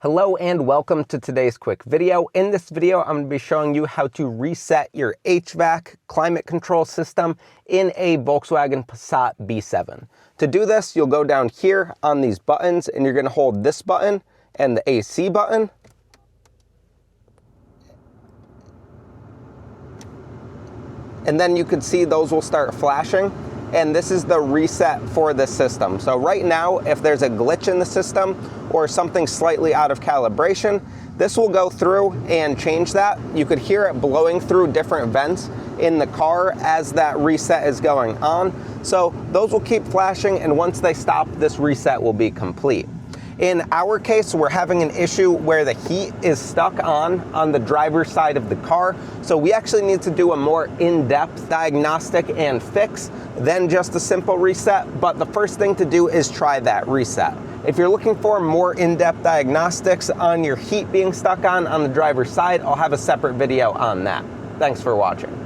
Hello and welcome to today's quick video. In this video, I'm going to be showing you how to reset your HVAC climate control system in a Volkswagen Passat B7. To do this, you'll go down here on these buttons and you're going to hold this button and the AC button. And then you can see those will start flashing. And this is the reset for the system. So right now, if there's a glitch in the system or something slightly out of calibration, this will go through and change that. You could hear it blowing through different vents in the car as that reset is going on. So those will keep flashing, and once they stop, this reset will be complete. In our case, we're having an issue where the heat is stuck on the driver's side of the car. So we actually need to do a more in-depth diagnostic and fix than just a simple reset. But the first thing to do is try that reset. If you're looking for more in-depth diagnostics on your heat being stuck on the driver's side, I'll have a separate video on that. Thanks for watching.